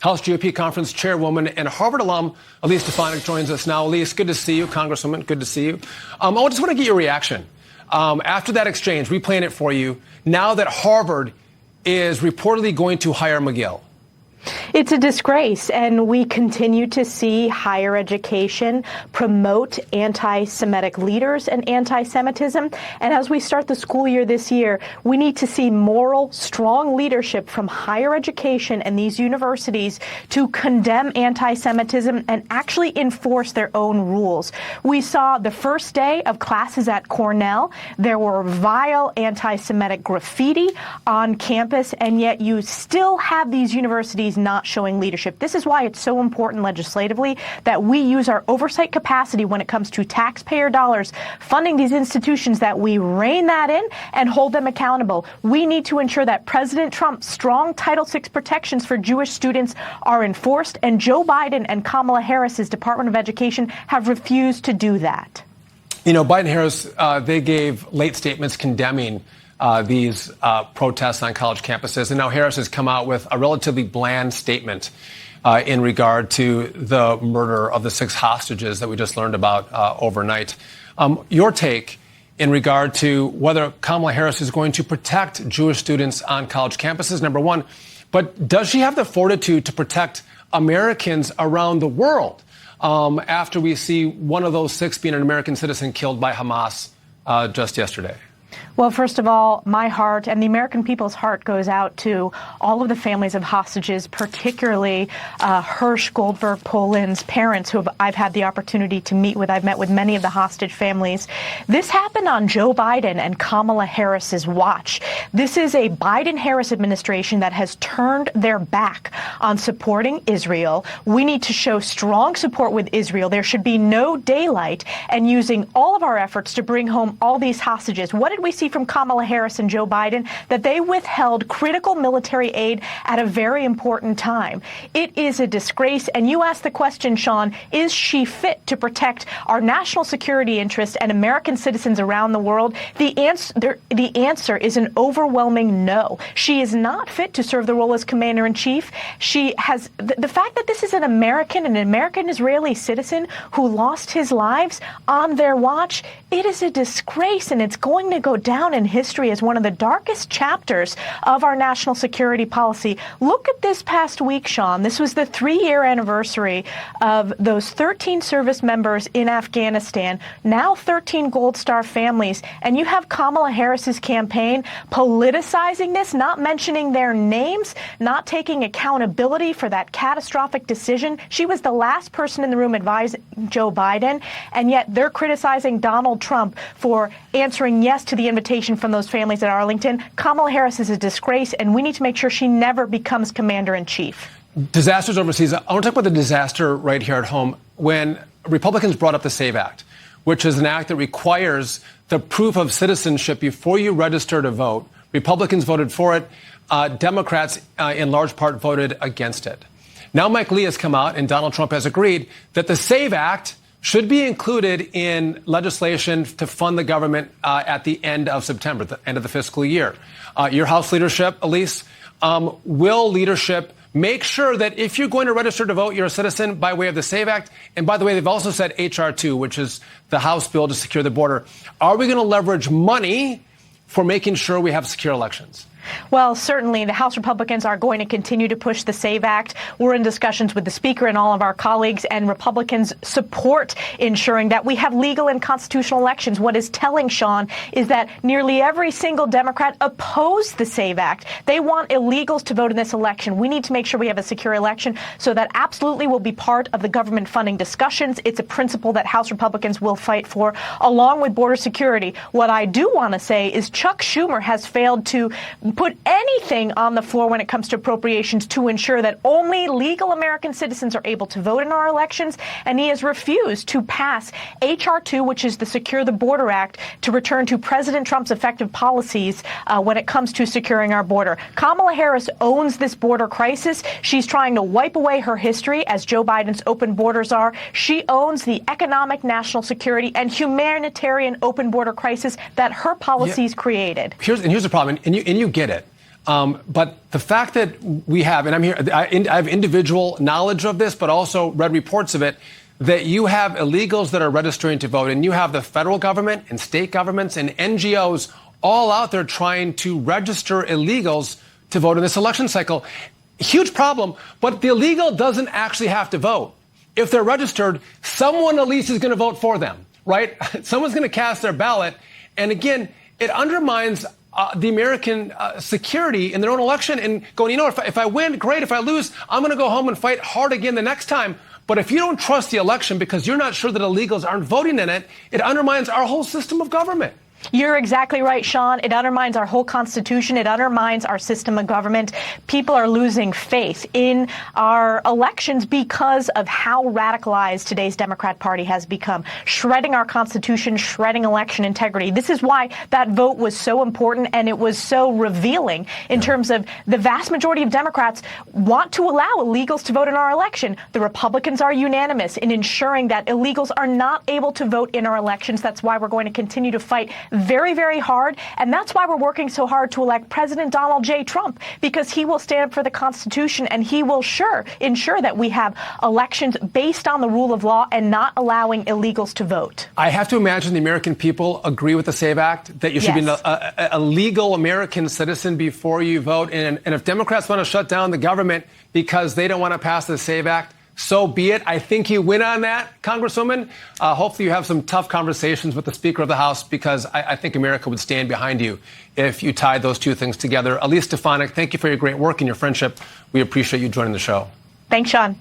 House GOP Conference Chairwoman and Harvard alum Elise joins us now. Elise, good to see you. Congresswoman, good to see you. I just want to get your reaction. After that exchange, replaying it for you, now that Harvard is reportedly going to hire McGill. It's a disgrace, and we continue to see higher education promote anti-Semitic leaders and anti-Semitism. And as we start the school year this year, we need to see moral, strong leadership from higher education and these universities to condemn anti-Semitism and actually enforce their own rules. We saw the first day of classes at Cornell, there were vile anti-Semitic graffiti on campus, and yet you still have these universities not showing leadership. This is why it's so important legislatively that we use our oversight capacity when it comes to taxpayer dollars funding these institutions, that we rein that in and hold them accountable. We need to ensure that President Trump's strong Title VI protections for Jewish students are enforced, and Joe Biden and Kamala Harris's Department of Education have refused to do that. You know, Biden and Harris, they gave late statements condemning these protests on college campuses. And now Harris has come out with a relatively bland statement in regard to the murder of the 6 hostages that we just learned about overnight. Your take in regard to whether Kamala Harris is going to protect Jewish students on college campuses, number one, but does she have the fortitude to protect Americans around the world after we see one of those 6 being an American citizen killed by Hamas just yesterday? Well, first of all, my heart and the American people's heart goes out to all of the families of hostages, particularly Hirsch Goldberg Poland's parents, who I've had the opportunity to meet with. I've met with many of the hostage families. This happened on Joe Biden and Kamala Harris's watch. This is a Biden-Harris administration that has turned their back on supporting Israel. We need to show strong support with Israel. There should be no daylight, and using all of our efforts to bring home all these hostages. What did we see from Kamala Harris and Joe Biden? That they withheld critical military aid at a very important time. It is a disgrace. And you asked the question, Sean, is she fit to protect our national security interests and American citizens around the world? The answer is an overwhelming no. She is not fit to serve the role as commander-in-chief. She has the fact that this is an American-Israeli citizen who lost his lives on their watch. It is a disgrace, and it's going to go down in history as one of the darkest chapters of our national security policy. Look at this past week, Sean. This was the 3-year anniversary of those 13 service members in Afghanistan, now 13 Gold Star families, and you have Kamala Harris's campaign politicizing this, not mentioning their names, not taking accountability for that catastrophic decision. She was the last person in the room advising Joe Biden, and yet they're criticizing Donald Trump for answering yes to the invitation from those families at Arlington. Kamala Harris is a disgrace, and we need to make sure she never becomes commander-in-chief. Disasters overseas. I want to talk about the disaster right here at home. When Republicans brought up the SAVE Act, which is an act that requires the proof of citizenship before you register to vote, Republicans voted for it. Democrats, in large part, voted against it. Now Mike Lee has come out, and Donald Trump has agreed that the SAVE Act should be included in legislation to fund the government at the end of September, the end of the fiscal year. Your House leadership, Elise, will leadership make sure that if you're going to register to vote, you're a citizen by way of the SAVE Act? And by the way, they've also said H.R. 2, which is the House bill to secure the border. Are we going to leverage money for making sure we have secure elections? Well, certainly the House Republicans are going to continue to push the SAVE Act. We're in discussions with the Speaker and all of our colleagues, and Republicans support ensuring that we have legal and constitutional elections. What is telling, Sean, is that nearly every single Democrat opposed the SAVE Act. They want illegals to vote in this election. We need to make sure we have a secure election, so that absolutely will be part of the government funding discussions. It's a principle that House Republicans will fight for, along with border security. What I do want to say is Chuck Schumer has failed to put anything on the floor when it comes to appropriations to ensure that only legal American citizens are able to vote in our elections, and he has refused to pass H.R. 2, which is the Secure the Border Act, to return to President Trump's effective policies when it comes to securing our border. Kamala Harris owns this border crisis. She's trying to wipe away her history, as Joe Biden's open borders are. She owns the economic, national security, and humanitarian open border crisis that her policies created. Here's the problem, and you get it. But the fact that we have, and I have individual knowledge of this, but also read reports of it, that you have illegals that are registering to vote, and you have the federal government and state governments and NGOs all out there trying to register illegals to vote in this election cycle. Huge problem, but the illegal doesn't actually have to vote. If they're registered, someone at least is going to vote for them, right? Someone's going to cast their ballot. And again, it undermines the American security in their own election and going, you know, if I win, great. If I lose, I'm going to go home and fight hard again the next time. But if you don't trust the election because you're not sure that illegals aren't voting in it, it undermines our whole system of government. You're exactly right, Sean. It undermines our whole Constitution. It undermines our system of government. People are losing faith in our elections because of how radicalized today's Democrat Party has become, shredding our Constitution, shredding election integrity. This is why that vote was so important, and it was so revealing in terms of the vast majority of Democrats want to allow illegals to vote in our election. The Republicans are unanimous in ensuring that illegals are not able to vote in our elections. That's why we're going to continue to fight very, very hard. And that's why we're working so hard to elect President Donald J. Trump, because he will stand up for the Constitution and he will ensure that we have elections based on the rule of law and not allowing illegals to vote. I have to imagine the American people agree with the SAVE Act, that you should be a legal American citizen before you vote. And if Democrats want to shut down the government because they don't want to pass the SAVE Act, so be it. I think you win on that, Congresswoman. Hopefully you have some tough conversations with the Speaker of the House, because I think America would stand behind you if you tied those two things together. Elise Stefanik, thank you for your great work and your friendship. We appreciate you joining the show. Thanks, Sean.